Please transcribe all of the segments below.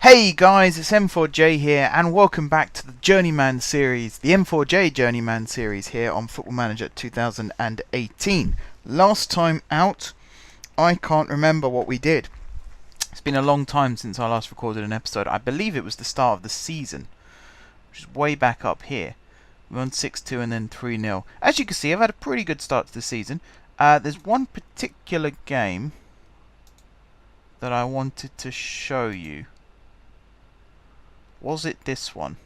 Hey guys, it's M4J here, and welcome back to the Journeyman series, the M4J Journeyman series here on Football Manager 2018. Last time out, I can't remember what we did. It's been a long time since I last recorded an episode. I believe it was the start of the season, which is way back up here. We won 6-2 and then 3-0. As you can see, I've had a pretty good start to the season. There's one particular game that I wanted to show you. Was it this one?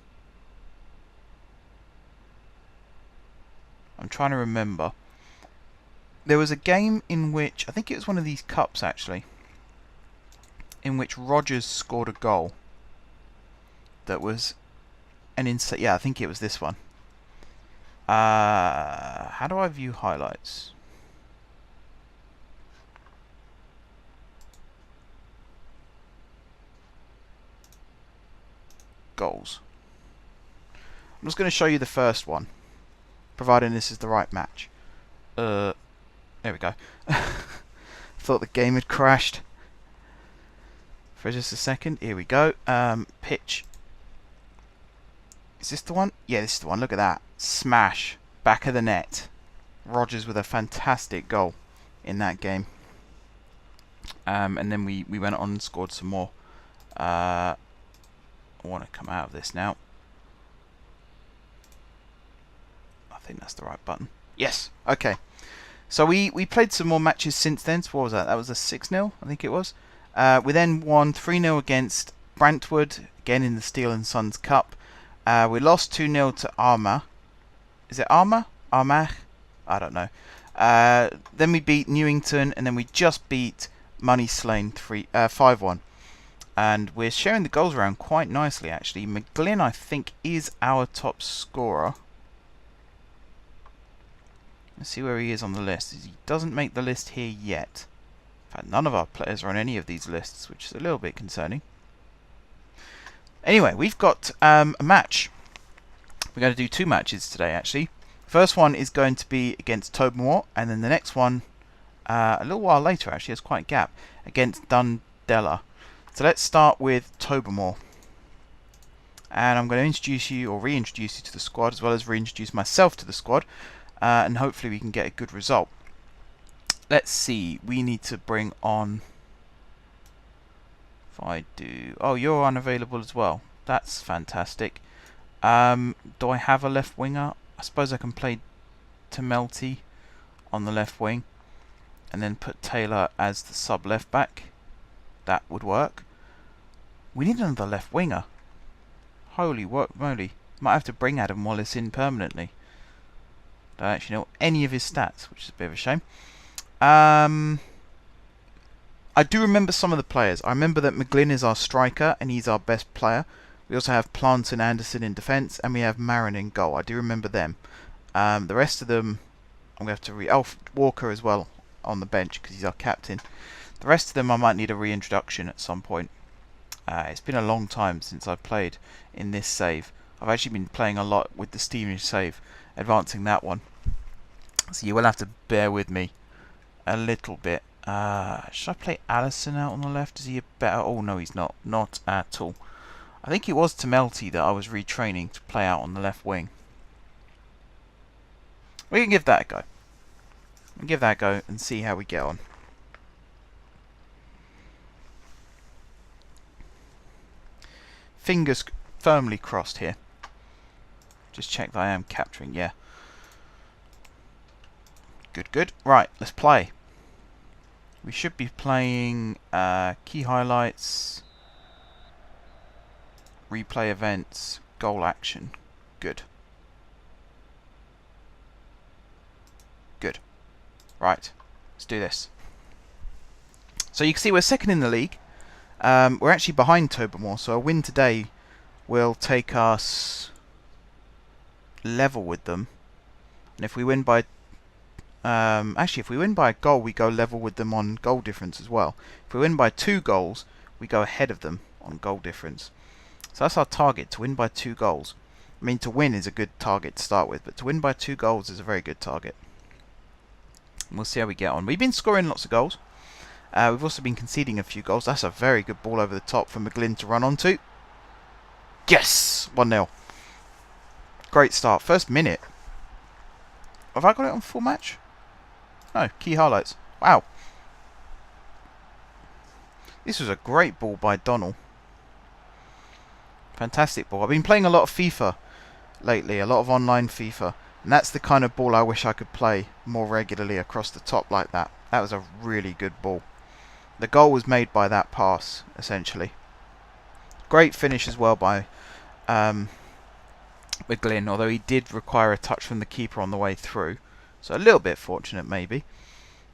I'm trying to remember. There was a game in which, I think it was one of these cups actually, in which Rodgers scored a goal. That was an insane. Yeah, I think it was this one. How do I view highlights? Goals. I'm just going to show you the first one, providing this is the right match. There we go. Thought the game had crashed for just a second. Here we go. Pitch. Is this the one? Yeah, this is the one. Look at that. Smash. Back of the net. Rodgers with a fantastic goal in that game. And then we went on and scored some more. I want to come out of this now. I think that's the right button. Yes. Okay. So we played some more matches since then. So what was that? That was a 6-0, I think it was. We then won 3-0 against Brantwood, again in the Steel and Sons Cup. We lost 2-0 to Armagh. Is it Armagh? Armagh? I don't know. Then we beat Newington, and then we just beat Money Slain 5-1. And we're sharing the goals around quite nicely, actually. McGlynn, I think, is our top scorer. Let's see where he is on the list. He doesn't make the list here yet. In fact, none of our players are on any of these lists, which is a little bit concerning. Anyway, we've got a match. We're going to do two matches today, actually. First one is going to be against Tobermoor, and then the next one, a little while later, actually, there's quite a gap, against Dundela. So let's start with Tobermoor. And I'm going to introduce you, or reintroduce you to the squad, as well as reintroduce myself to the squad. And hopefully we can get a good result. Let's see, we need to bring on... If I do... Oh, you're unavailable as well. That's fantastic. Do I have a left winger? I suppose I can play Tamelty on the left wing. And then put Taylor as the sub left back. That would work. We need another left winger. Holy work moly. Might have to bring Adam Wallace in permanently. Don't actually know any of his stats, which is a bit of a shame. I do remember some of the players. I remember that McGlynn is our striker and he's our best player. We also have Plant and Anderson in defence, and we have Marin in goal. I do remember them. The rest of them, I'm going to have to Alf Walker as well on the bench because he's our captain. The rest of them I might need a reintroduction at some point. It's been a long time since I've played in this save. I've actually been playing a lot with the Steamish save, advancing that one. So you will have to bear with me a little bit. Should I play Allison out on the left? Is he a better... Oh no, he's not. Not at all. I think it was Tamelty that I was retraining to play out on the left wing. We can give that a go. We'll give that a go and see how we get on. Fingers firmly crossed here. Just check that I am capturing, yeah. Good, good. Right, let's play. We should be playing key highlights, replay events, goal action. Good. Good. Right, let's do this. So you can see we're second in the league. We're actually behind Tobermoor, so a win today will take us level with them. And if we win by... actually, if we win by a goal, we go level with them on goal difference as well. If we win by 2 goals, we go ahead of them on goal difference. So that's our target, to win by 2 goals. I mean, to win is a good target to start with, but to win by 2 goals is a very good target. And we'll see how we get on. We've been scoring lots of goals. We've also been conceding a few goals. That's a very good ball over the top for McGlynn to run onto. Yes! 1-0. Great start. First minute. Have I got it on full match? No. Key highlights. Wow. This was a great ball by Donald. Fantastic ball. I've been playing a lot of FIFA lately. A lot of online FIFA. And that's the kind of ball I wish I could play more regularly across the top like that. That was a really good ball. The goal was made by that pass, essentially. Great finish as well by McGlynn, although he did require a touch from the keeper on the way through. So a little bit fortunate maybe.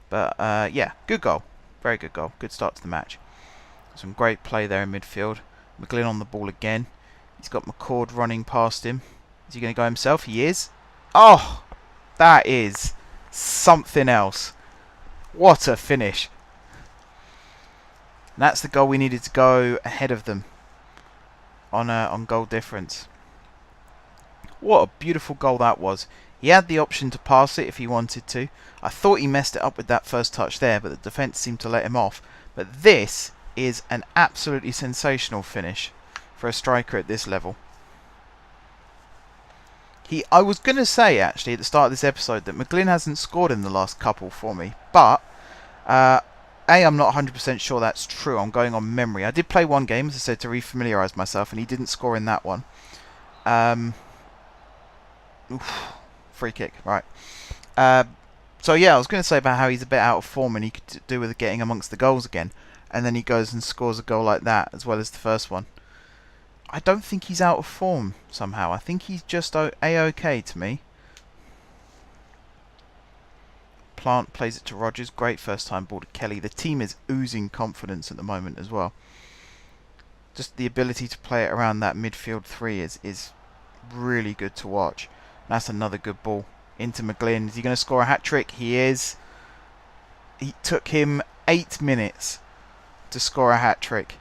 But yeah, good goal. Very good goal. Good start to the match. Some great play there in midfield. McGlynn on the ball again. He's got McCord running past him. Is he going to go himself? He is. Oh! That is something else. What a finish. And that's the goal we needed to go ahead of them on goal difference. What a beautiful goal that was. He had the option to pass it if he wanted to. I thought he messed it up with that first touch there, but the defence seemed to let him off. But this is an absolutely sensational finish for a striker at this level. I was going to say, actually, at the start of this episode, that McGlynn hasn't scored in the last couple for me. But, I'm not 100% sure that's true. I'm going on memory. I did play one game, as I said, to refamiliarise myself, and he didn't score in that one. Free kick, right. So, yeah, I was going to say about how he's a bit out of form, and he could do with getting amongst the goals again. And then he goes and scores a goal like that, as well as the first one. I don't think he's out of form somehow. I think he's just A-OK to me. Plant plays it to Rogers. Great first time ball to Kelly. The team is oozing confidence at the moment as well. Just the ability to play it around that midfield three is really good to watch. And that's another good ball into McGlynn. Is he going to score a hat-trick? He is. It took him 8 minutes to score a hat-trick.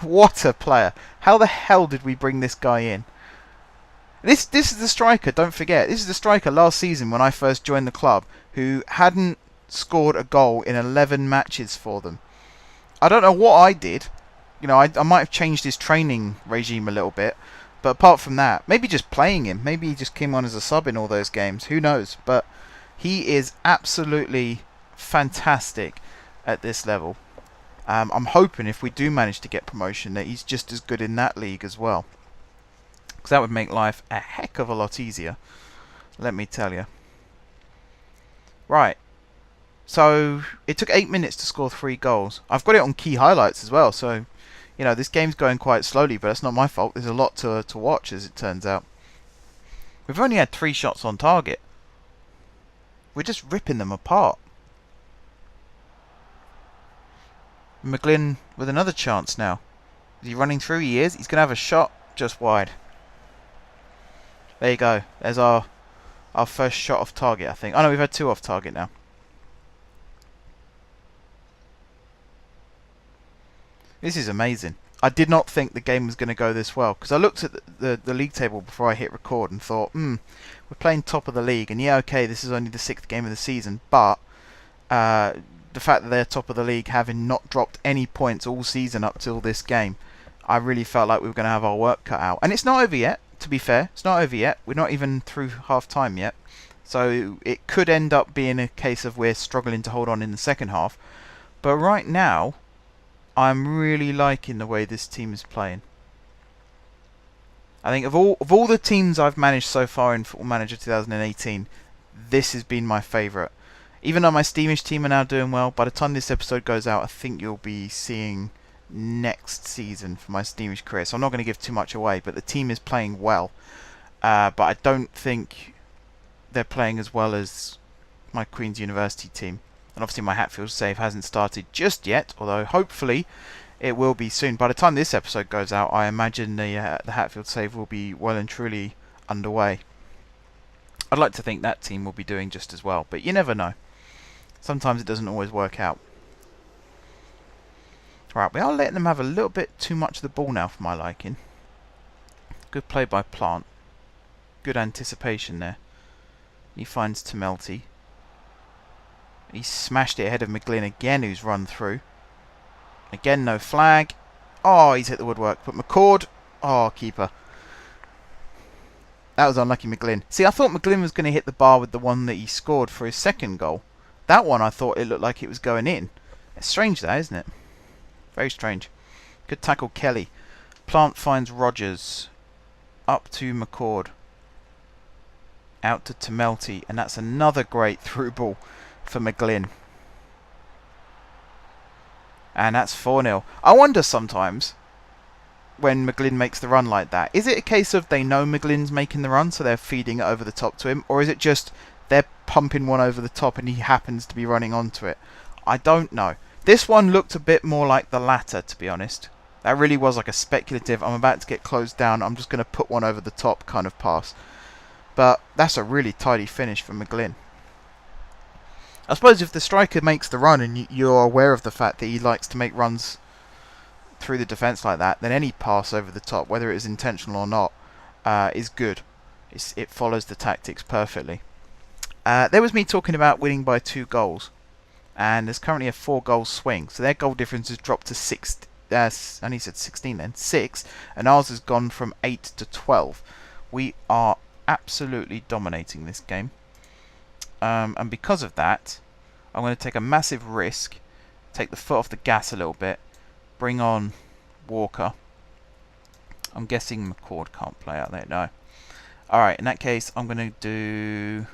What a player. How the hell did we bring this guy in? This is the striker, don't forget. This is the striker last season when I first joined the club who hadn't scored a goal in 11 matches for them. I don't know what I did. You know, I might have changed his training regime a little bit. But apart from that, maybe just playing him. Maybe he just came on as a sub in all those games. Who knows? But he is absolutely fantastic at this level. I'm hoping if we do manage to get promotion that he's just as good in that league as well. Because that would make life a heck of a lot easier. Let me tell you. Right. So, it took 8 minutes to score 3 goals. I've got it on key highlights as well. So, you know, this game's going quite slowly. But that's not my fault. There's a lot to watch as it turns out. We've only had 3 shots on target. We're just ripping them apart. McGlynn with another chance now. Is he running through? He is. He's going to have a shot just wide. There you go. There's our first shot off target, I think. Oh no, we've had 2 off target now. This is amazing. I did not think the game was going to go this well. Because I looked at the league table before I hit record and thought, we're playing top of the league. And yeah, okay, this is only the 6th game of the season. But the fact that they're top of the league, having not dropped any points all season up till this game, I really felt like we were going to have our work cut out. And it's not over yet, to be fair. It's not over yet. We're not even through half-time yet. So it could end up being a case of we're struggling to hold on in the second half. But right now, I'm really liking the way this team is playing. I think of all the teams I've managed so far in Football Manager 2018, this has been my favourite. Even though my Steamish team are now doing well, by the time this episode goes out, I think you'll be seeing next season for my Steamish career. So I'm not going to give too much away, but the team is playing well. But I don't think they're playing as well as my Queen's University team. And obviously my Hatfield save hasn't started just yet, although hopefully it will be soon. By the time this episode goes out, I imagine the Hatfield save will be well and truly underway. I'd like to think that team will be doing just as well, but you never know. Sometimes it doesn't always work out. Right, we are letting them have a little bit too much of the ball now for my liking. Good play by Plant. Good anticipation there. He finds Tamelty. He smashed it ahead of McGlynn again, who's run through. Again, no flag. Oh, he's hit the woodwork. But McCord, oh, keeper. That was unlucky, McGlynn. See, I thought McGlynn was going to hit the bar with the one that he scored for his second goal. That one, I thought it looked like it was going in. It's strange, that, isn't it? Very strange. Good tackle, Kelly. Plant finds Rogers. Up to McCord. Out to Temelty. And that's another great through ball for McGlynn. And that's 4-0. I wonder sometimes, when McGlynn makes the run like that, is it a case of they know McGlynn's making the run, so they're feeding it over the top to him? Or is it just they're pumping one over the top and he happens to be running onto it? I don't know. This one looked a bit more like the latter, to be honest. That really was like a speculative, I'm about to get closed down, I'm just going to put one over the top kind of pass. But that's a really tidy finish for McGlynn. I suppose if the striker makes the run and you're aware of the fact that he likes to make runs through the defence like that, then any pass over the top, whether it is intentional or not, is good. It follows the tactics perfectly. There was me talking about winning by 2 goals. And there's currently a 4-goal swing. So their goal difference has dropped to 6. I only said 16 then. 6. And ours has gone from 8 to 12. We are absolutely dominating this game. And because of that, I'm going to take a massive risk. Take the foot off the gas a little bit. Bring on Walker. I'm guessing McCord can't play out there. No. Alright, in that case, I'm going to do...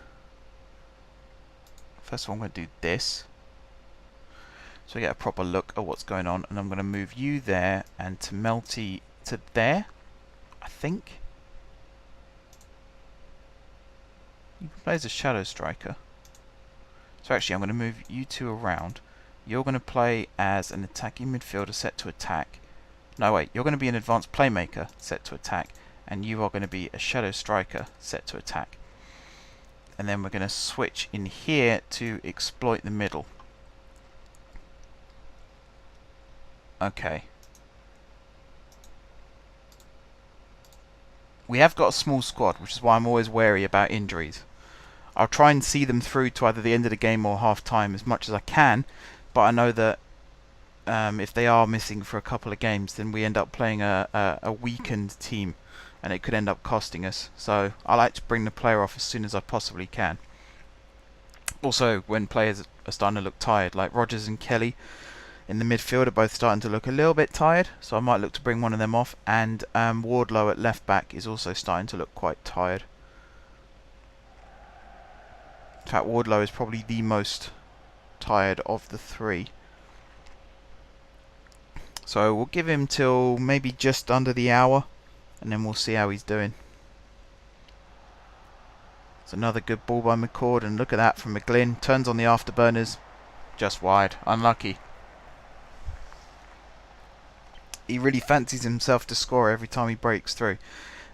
First of all, I'm going to do this. So we get a proper look at what's going on. And I'm going to move you there and Temelty to there, I think. You can play as a shadow striker. So actually, I'm going to move you two around. You're going to play as an attacking midfielder set to attack. No, wait. You're going to be an advanced playmaker set to attack. And you are going to be a shadow striker set to attack. And then we're going to switch in here to exploit the middle. Okay. We have got a small squad, which is why I'm always wary about injuries. I'll try and see them through to either the end of the game or half time as much as I can, but I know that if they are missing for a couple of games, then we end up playing a weakened team, and it could end up costing us. So I like to bring the player off as soon as I possibly can. Also, when players are starting to look tired, like Rogers and Kelly in the midfield are both starting to look a little bit tired, so I might look to bring one of them off, and Wardlow at left back is also starting to look quite tired. In fact, Wardlow is probably the most tired of the three. So we'll give him till maybe just under the hour, and then we'll see how he's doing. It's another good ball by McCord, and look at that from McGlynn. Turns on the afterburners, just wide. Unlucky. He really fancies himself to score every time he breaks through.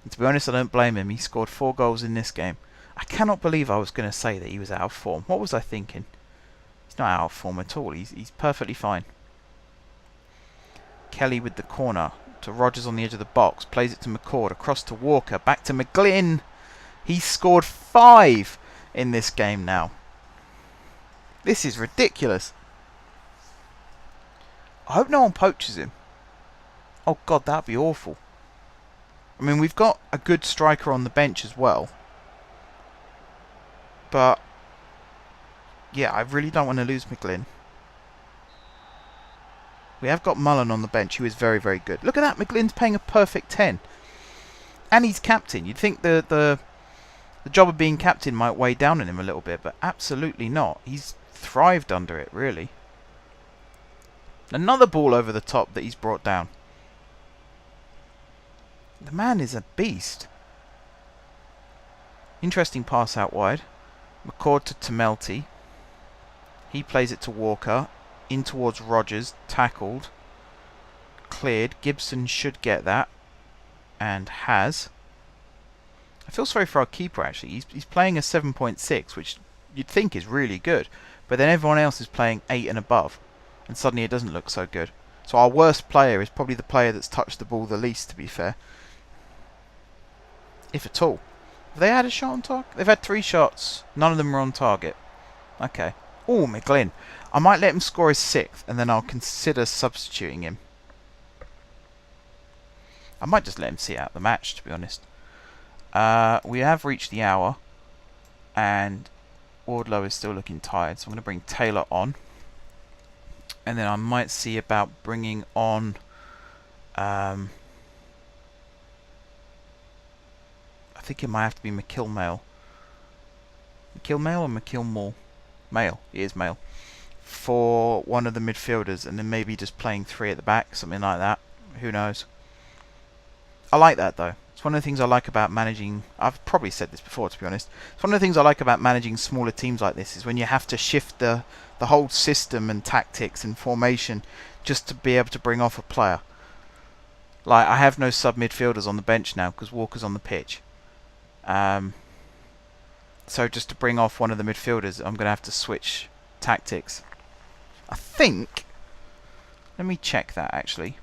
And to be honest, I don't blame him. He scored 4 goals in this game. I cannot believe I was going to say that he was out of form. What was I thinking? He's not out of form at all. He's perfectly fine. Kelly with the corner to Rogers on the edge of the box. Plays it to McCord. Across to Walker. Back to McGlynn. He's scored 5 in this game now. This is ridiculous. I hope no one poaches him. Oh god, that'd be awful. I mean, we've got a good striker on the bench as well. But yeah, I really don't want to lose McGlynn. We have got Mullen on the bench, who is very, very good. Look at that, McGlynn's paying a perfect 10. And he's captain. You'd think the job of being captain might weigh down on him a little bit, but absolutely not. He's thrived under it, really. Another ball over the top that he's brought down. The man is a beast. Interesting pass out wide. McCord to Temelty. He plays it to Walker. In towards Rogers. Tackled. Cleared. Gibson should get that. And has. I feel sorry for our keeper, actually. He's playing a 7.6, which you'd think is really good. But then everyone else is playing 8 and above. And suddenly it doesn't look so good. So our worst player is probably the player that's touched the ball the least, to be fair. If at all. Have they had a shot on target? They've had 3 shots. None of them were on target. Okay. Oh, McGlynn. I might let him score his 6th, and then I'll consider substituting him. I might just let him see out the match, to be honest. We have reached the hour, and Wardlow is still looking tired, so I'm going to bring Taylor on. And then I might see about bringing on... I think it might have to be McKillmale. McKillmale or McKillmore? Male. It is male. For one of the midfielders, and then maybe just playing 3 at the back, something like that. Who knows? I like that though. It's one of the things I like about managing... I've probably said this before, to be honest. It's one of the things I like about managing smaller teams like this, is when you have to shift the whole system and tactics and formation just to be able to bring off a player. Like, I have no sub-midfielders on the bench now because Walker's on the pitch. So just to bring off one of the midfielders, I'm going to have to switch tactics. I think... Let me check that, actually.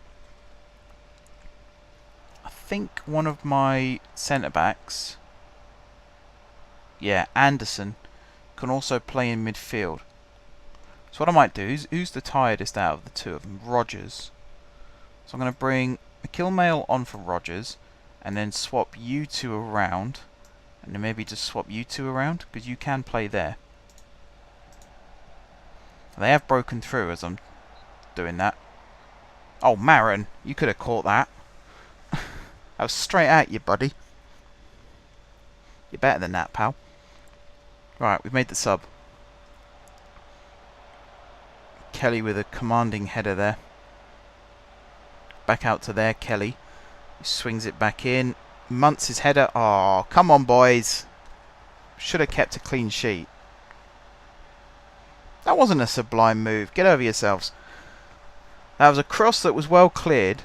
I think one of my centre-backs... Yeah, Anderson can also play in midfield. So what I might do is... Who's the tiredest out of the two of them? Rogers. So I'm going to bring McKillmale on for Rogers, and then swap you two around, and then maybe just swap you two around, because you can play there. They have broken through as I'm doing that. Oh, Marin, you could have caught that. I was straight at you, buddy. You're better than that, pal. Right, we've made the sub. Kelly with a commanding header there. Back out to there, Kelly. He swings it back in. Muntz' header. Oh, come on, boys. Should have kept a clean sheet. That wasn't a sublime move. Get over yourselves. That was a cross that was well cleared,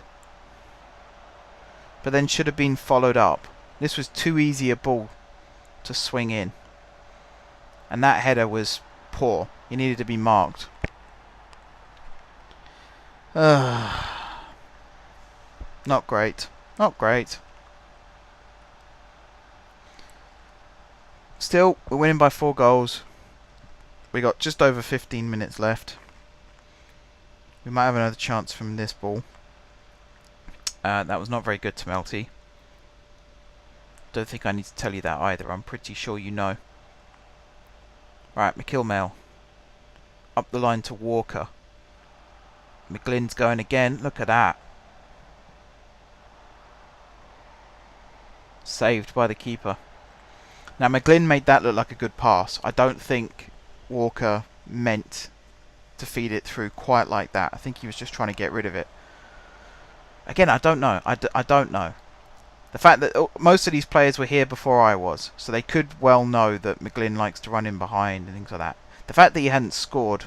but then should have been followed up. This was too easy a ball to swing in. And that header was poor. He needed to be marked. Not great. Not great. Still, we're winning by 4 goals. We got just over 15 minutes left. We might have another chance from this ball. That was not very good to Melty. Don't think I need to tell you that either. I'm pretty sure you know. Right, McKillmale. Up the line to Walker. McGlynn's going again. Look at that. Saved by the keeper. Now, McGlynn made that look like a good pass. I don't think Walker meant to feed it through quite like that. I think he was just trying to get rid of it. Again, I don't know. I don't know. The fact that most of these players were here before I was, so they could well know that McGlynn likes to run in behind and things like that. The fact that he hadn't scored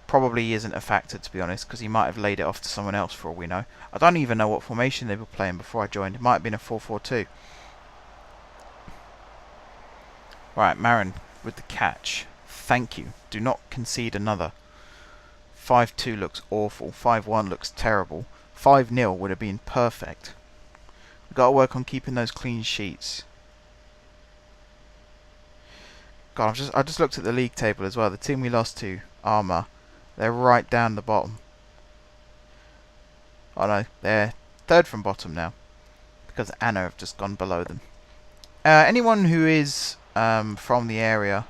probably isn't a factor, to be honest, because he might have laid it off to someone else for all we know. I don't even know what formation they were playing before I joined. It might have been a 4-4-2. Right, Marin with the catch. Thank you. Do not concede another. 5-2 looks awful. 5-1 looks terrible. 5-0 would have been perfect. We've got to work on keeping those clean sheets. God, I just looked at the league table as well. The team we lost to, Armour, they're right down the bottom. Oh no, they're 3rd from bottom now, because Anna have just gone below them. Anyone who is from the area,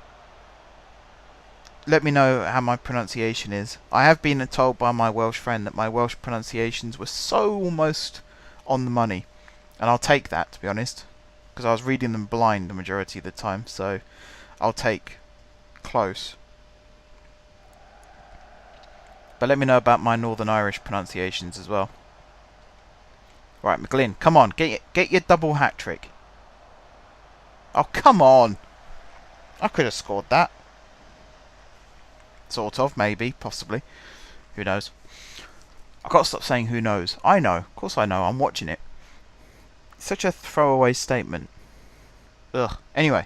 let me know how my pronunciation is. I have been told by my Welsh friend that my Welsh pronunciations were so almost on the money, and I'll take that, to be honest, because I was reading them blind the majority of the time, so I'll take close. But let me know about my Northern Irish pronunciations as well. Right, McGlynn, come on, get your double hat trick. Oh, come on! I could have scored that. Sort of, maybe, possibly. Who knows? I've got to stop saying who knows. I know. Of course I know. I'm watching it. It's such a throwaway statement. Ugh. Anyway.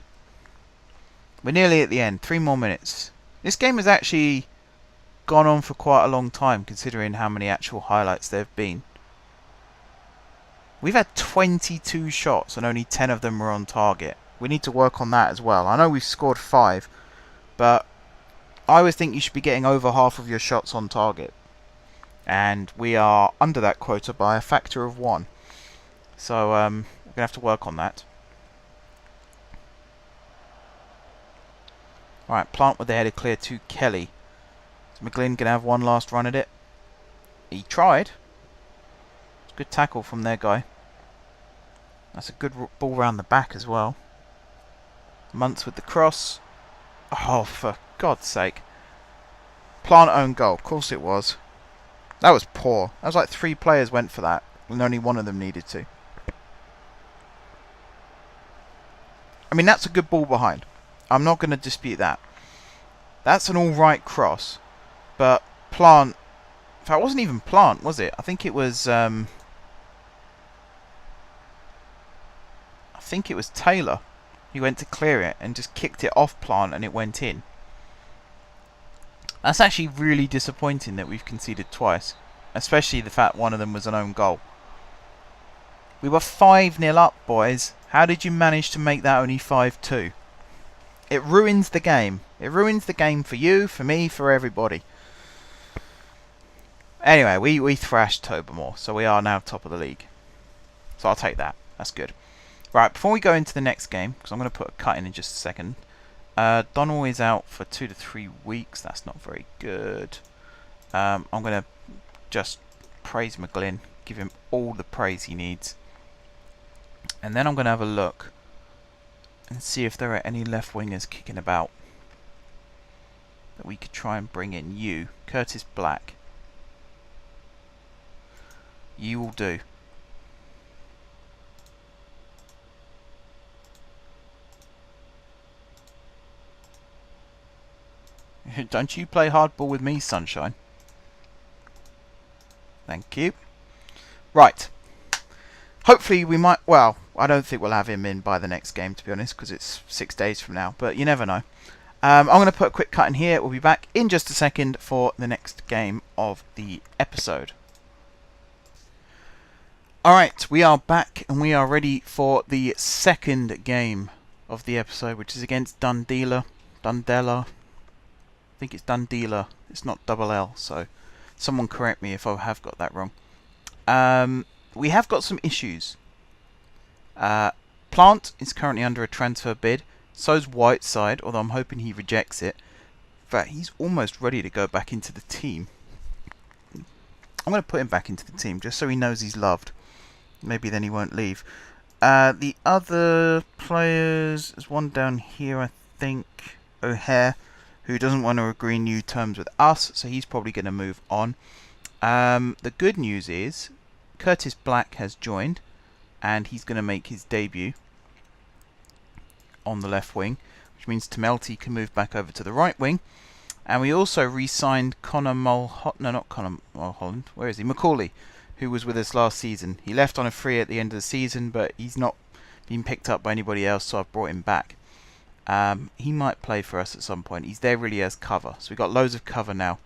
We're nearly at the end. 3 more minutes. This game has actually gone on for quite a long time, considering how many actual highlights there have been. We've had 22 shots and only 10 of them were on target. We need to work on that as well. I know we've scored 5, but I always think you should be getting over half of your shots on target. And we are under that quota by a factor of 1. So we're going to have to work on that. Alright, plant with the header clear to Kelly. Is McGlynn going to have one last run at it? He tried. It's a good tackle from their guy. That's a good ball round the back as well. Muntz with the cross. Oh, for God's sake. Plant own goal. Of course it was. That was poor. That was like 3 players went for that, and only one of them needed to. I mean, that's a good ball behind. I'm not going to dispute that. That's an alright cross. But Plant... In fact, it wasn't even Plant, was it? I think it was... I think it was Taylor. He went to clear it and just kicked it off Plant and it went in. That's actually really disappointing that we've conceded twice. Especially the fact one of them was an own goal. We were 5-0 up, boys. How did you manage to make that only 5-2? It ruins the game. It ruins the game for you, for me, for everybody. Anyway, we thrashed Tobermoor, so we are now top of the league. So I'll take that. That's good. Right, before we go into the next game, because I'm going to put a cut in just a second. Donald is out for 2 to 3 weeks. That's not very good. I'm going to just praise McGlynn. Give him all the praise he needs. And then I'm going to have a look and see if there are any left wingers kicking about that we could try and bring in. You, Curtis Black. You will do. Don't you play hardball with me, sunshine. Thank you. Right. Hopefully we might... Well, I don't think we'll have him in by the next game, to be honest, because it's 6 days from now. But you never know. I'm going to put a quick cut in here. We'll be back in just a second for the next game of the episode. Alright, we are back and we are ready for the second game of the episode, which is against Dundela. I think it's Dundela. It's not double L, so someone correct me if I have got that wrong. We have got some issues. Plant is currently under a transfer bid. So's Whiteside, although I'm hoping he rejects it. In fact, he's almost ready to go back into the team. I'm going to put him back into the team just so he knows he's loved. Maybe then he won't leave. The other players, there's one down here, I think, O'Hare, who doesn't want to agree new terms with us, so he's probably going to move on. The good news is Curtis Black has joined, and he's going to make his debut on the left wing, which means Tamelty can move back over to the right wing. And we also re-signed Connor Mulholland, no, not Connor Mulholland, where is he? Macaulay, who was with us last season. He left on a free at the end of the season, but he's not been picked up by anybody else, so I've brought him back. He might play for us at some point. He's there really as cover. So we've got loads of cover now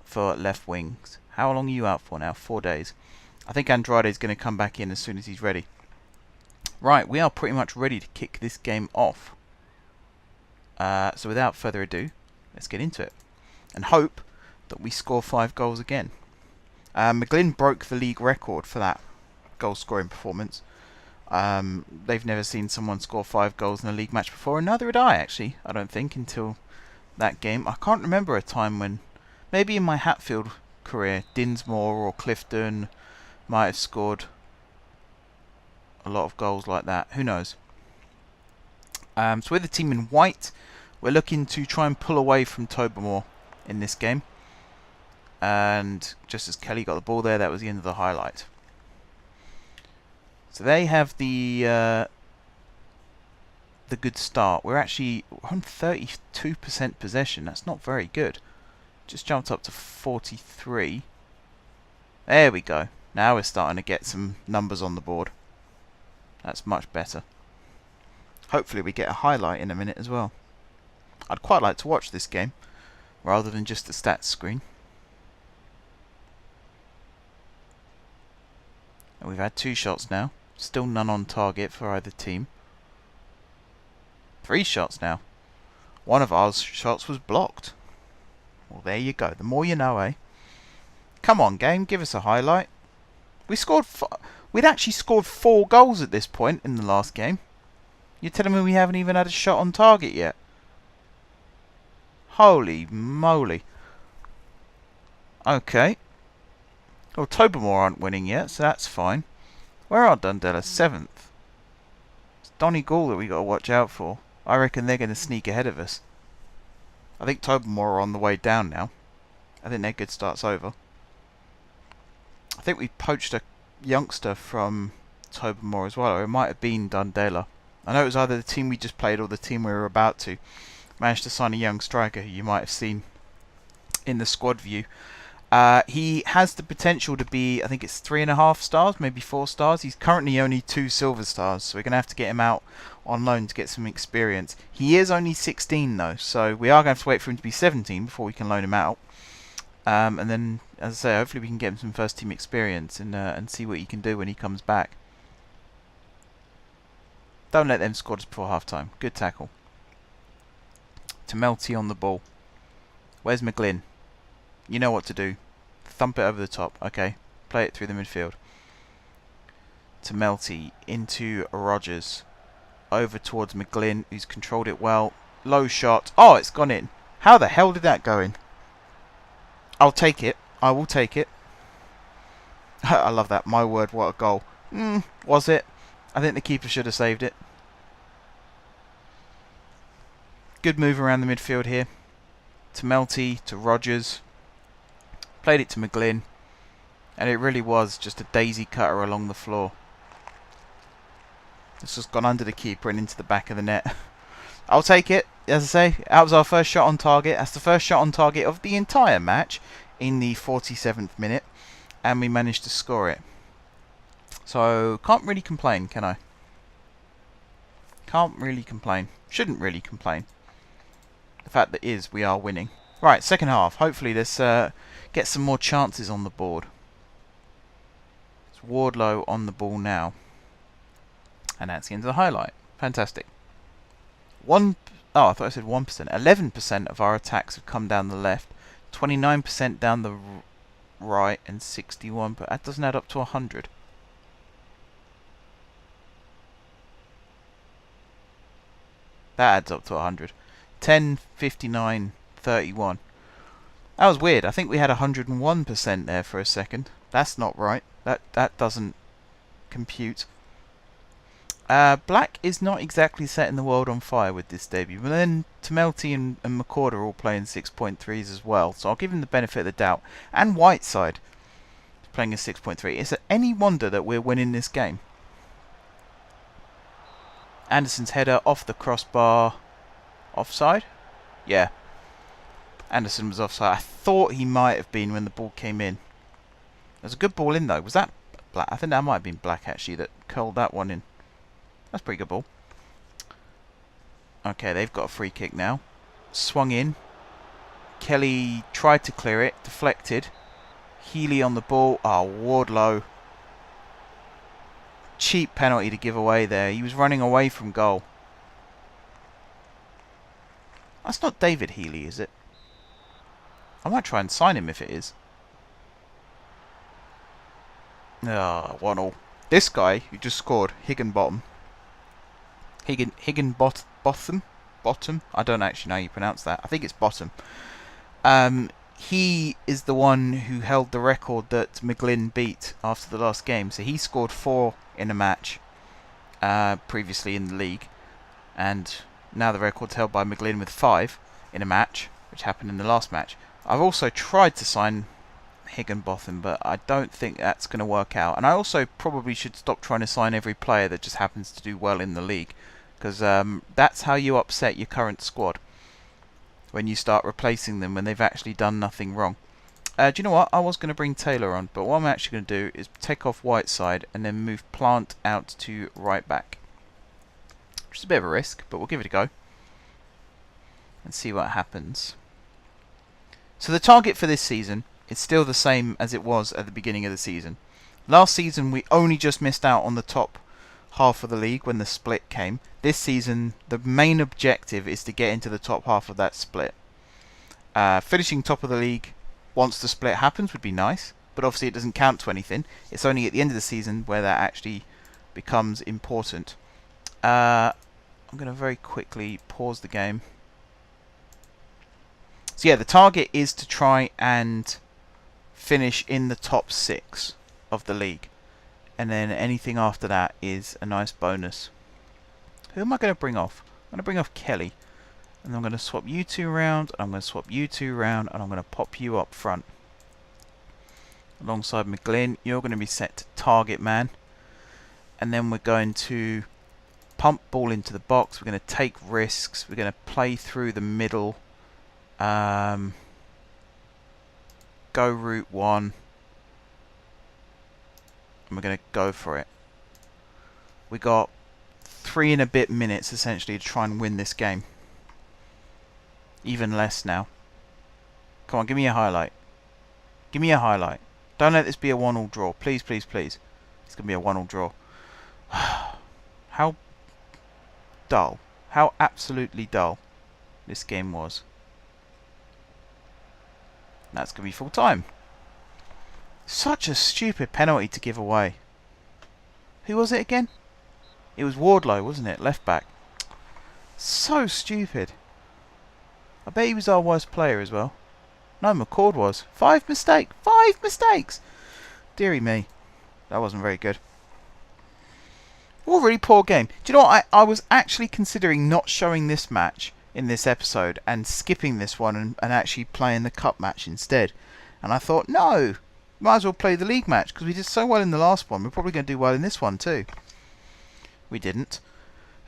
for left wings. How long are you out for now? 4 days. I think Andrade's going to come back in as soon as he's ready. Right, we are pretty much ready to kick this game off. So without further ado, let's get into it. And hope that we score 5 goals again. McGlynn broke the league record for that goal scoring performance. They've never seen someone score 5 goals in a league match before, and neither had I, actually, I don't think, until that game. I can't remember a time when, maybe in my Hatfield career, Dinsmore or Clifton might have scored a lot of goals like that. Who knows? So we're the team in white. We're looking to try and pull away from Tobermoor in this game. And just as Kelly got the ball there, that was the end of the highlight. So they have the good start. We're actually on 32% possession. That's not very good. Just jumped up to 43. There we go. Now we're starting to get some numbers on the board. That's much better. Hopefully we get a highlight in a minute as well. I'd quite like to watch this game rather than just the stats screen. And we've had 2 shots now. Still none on target for either team. 3 shots now. One of our shots was blocked. Well, there you go. The more you know, eh? Come on, game. Give us a highlight. We'd actually scored 4 goals at this point in the last game. You're telling me we haven't even had a shot on target yet? Holy moly. Okay. Well, Tobermoor aren't winning yet, so that's fine. Where are Dundela? 7th. It's Donegal that we got to watch out for. I reckon they're going to sneak ahead of us. I think Tobermoor are on the way down now. I think their good start's over. I think we poached a youngster from Tobermoor as well, or it might have been Dundela. I know it was either the team we just played or the team we were about to. Managed to sign a young striker who you might have seen in the squad view. He has the potential to be, I think it's 3.5 stars, maybe 4 stars. He's currently only 2 silver stars, so we're going to have to get him out on loan to get some experience. He is only 16 though, so we are going to have to wait for him to be 17 before we can loan him out. And then, as I say, hopefully we can get him some first team experience and see what he can do when he comes back. Don't let them score us before half time. Good tackle. To Melty on the ball. Where's McGlynn? You know what to do. Thump it over the top. Okay. Play it through the midfield. To Melty. Into Rogers. Over towards McGlynn, who's controlled it well. Low shot. Oh, it's gone in. How the hell did that go in? I'll take it. I will take it. I love that. My word, what a goal. Was it? I think the keeper should have saved it. Good move around the midfield here. To Melty, to Rogers. Played it to McGlynn. And it really was just a daisy cutter along the floor. It's just gone under the keeper and into the back of the net. I'll take it. As I say, that was our first shot on target. That's the first shot on target of the entire match in the 47th minute. And we managed to score it. So, can't really complain, can I? Can't really complain. Shouldn't really complain. The fact that is, we are winning. Right, second half. Hopefully let's get some more chances on the board. It's Wardlow on the ball now. And that's the end of the highlight. Fantastic. I thought I said 1%. 11% of our attacks have come down the left. 29% down the right. And 61%. But that doesn't add up to 100. That adds up to 100. 10, 59, 31. That was weird. I think we had 101% there for a second. That's not right. That doesn't compute. Black is not exactly setting the world on fire with this debut. But then Tamelty and McCord are all playing 6.3s as well. So I'll give him the benefit of the doubt. And Whiteside is playing a 6.3. Is it any wonder that we're winning this game? Anderson's header off the crossbar. Offside? Yeah. Anderson was offside. I thought he might have been when the ball came in. There's a good ball in though. Was that Black? I think that might have been Black actually that curled that one in. That's a pretty good ball. Okay, they've got a free kick now. Swung in. Kelly tried to clear it. Deflected. Healy on the ball. Oh, Wardlow. Cheap penalty to give away there. He was running away from goal. That's not David Healy, is it? I might try and sign him if it is. Ah, 1-1. This guy who just scored, Higginbottom. Bottom? I don't actually know how you pronounce that. I think it's Bottom. He is the one who held the record that McGlynn beat after the last game. So he scored 4 in a match previously in the league. And now the record's held by McGlynn with 5 in a match, which happened in the last match. I've also tried to sign Higginbotham, but I don't think that's going to work out. And I also probably should stop trying to sign every player that just happens to do well in the league. Because that's how you upset your current squad. When you start replacing them when they've actually done nothing wrong. Do you know what? I was going to bring Taylor on, but what I'm actually going to do is take off Whiteside and then move Plant out to right back. Which is a bit of a risk, but we'll give it a go. And see what happens. So the target for this season is still the same as it was at the beginning of the season. Last season we only just missed out on the top half of the league when the split came. This season the main objective is to get into the top half of that split. Finishing top of the league once the split happens would be nice, but obviously it doesn't count to anything. It's only at the end of the season where that actually becomes important. I'm going to very quickly pause the game. So yeah, the target is to try and finish in the top 6 of the league. And then anything after that is a nice bonus. Who am I going to bring off? I'm going to bring off Kelly. And I'm going to swap you two around, and I'm going to swap you two around, and I'm going to pop you up front. Alongside McGlynn, you're going to be set to target man. And then we're going to pump ball into the box. We're going to take risks. We're going to play through the middle. Go route 1. And we're going to go for it. We got 3 and a bit minutes essentially to try and win this game. Even less now. Come on, give me a highlight. Give me a highlight. Don't let this be a 1-1 draw. Please, please, please. It's going to be a 1-1 draw. How dull. How absolutely dull this game was. That's going to be full time. Such a stupid penalty to give away. Who was it again? It was Wardlow, wasn't it? Left back. So stupid. I bet he was our worst player as well. No, McCord was. 5 mistakes. 5 mistakes! Deary me. That wasn't very good. All really poor game. Do you know what? I was actually considering not showing this match in this episode and skipping this one and actually playing the cup match instead. And I thought, no, might as well play the league match because we did so well in the last one. We're probably going to do well in this one too. We didn't.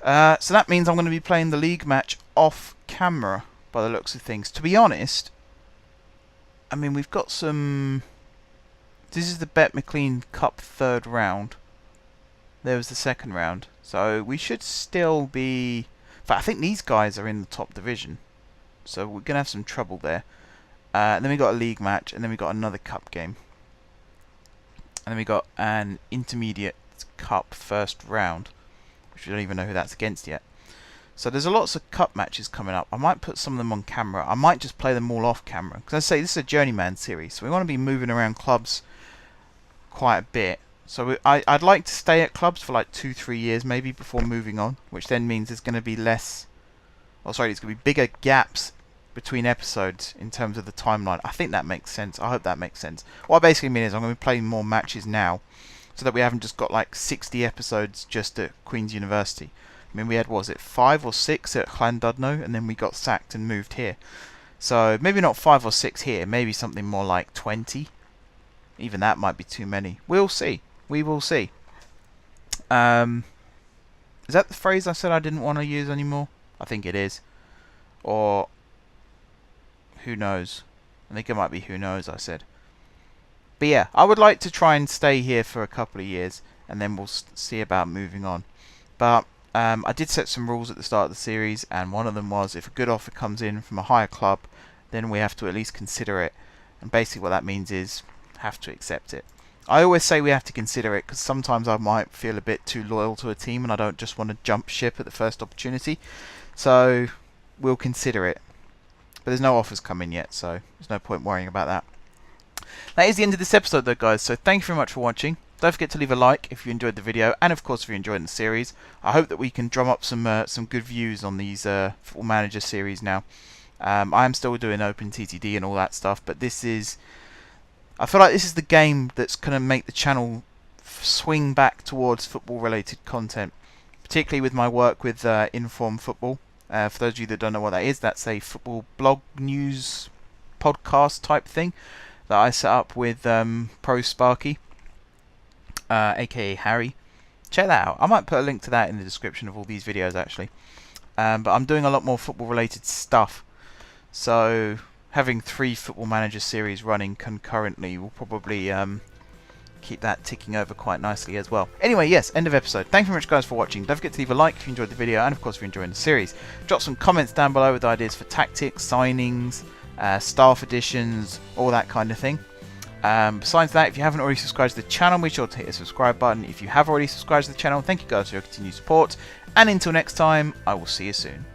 So that means I'm going to be playing the league match off camera by the looks of things. To be honest, I mean, we've got some... This is the Bet McLean Cup 3rd round. There was the 2nd round. So we should still be... In fact, I think these guys are in the top division. So we're going to have some trouble there. And then we got a league match, and then we got another cup game. And then we got an intermediate cup 1st round, which we don't even know who that's against yet. So there's lots of cup matches coming up. I might put some of them on camera. I might just play them all off camera. Because as I say, this is a Journeyman series, so we want to be moving around clubs quite a bit. So I'd like to stay at clubs for like 2-3 years maybe before moving on, which then means there's going to be less... Oh, sorry, there's going to be bigger gaps between episodes in terms of the timeline. I think that makes sense. I hope that makes sense. What I basically mean is I'm going to be playing more matches now, so that we haven't just got like 60 episodes just at Queen's University. I mean, we had, what was it, 5 or 6 at Llandudno, and then we got sacked and moved here. So maybe not 5 or 6 here, maybe something more like 20. Even that might be too many. We'll see. We will see. Is that the phrase I said I didn't want to use anymore? I think it is. Or who knows? I think it might be who knows I said. But yeah, I would like to try and stay here for a couple of years, and then we'll see about moving on. But I did set some rules at the start of the series, and one of them was if a good offer comes in from a higher club, then we have to at least consider it. And basically what that means is have to accept it. I always say we have to consider it because sometimes I might feel a bit too loyal to a team and I don't just want to jump ship at the first opportunity. So we'll consider it. But there's no offers coming yet, so there's no point worrying about that. That is the end of this episode though, guys, so thank you very much for watching. Don't forget to leave a like if you enjoyed the video, and of course if you're enjoying the series. I hope that we can drum up some good views on these Football Manager series now. I am still doing Open TTD and all that stuff, but this is... I feel like this is the game that's going to make the channel swing back towards football-related content, particularly with my work with Inform Football. For those of you that don't know what that is, that's a football blog news podcast type thing that I set up with Pro Sparky, aka Harry. Check that out. I might put a link to that in the description of all these videos actually. But I'm doing a lot more football-related stuff, so having 3 Football Manager series running concurrently will probably keep that ticking over quite nicely as well. Anyway, yes, end of episode. Thank you very much, guys, for watching. Don't forget to leave a like if you enjoyed the video, and of course if you're enjoying the series. Drop some comments down below with ideas for tactics, signings, staff additions, all that kind of thing. Besides that, if you haven't already subscribed to the channel, be sure to hit the subscribe button. If you have already subscribed to the channel, thank you guys for your continued support. And until next time, I will see you soon.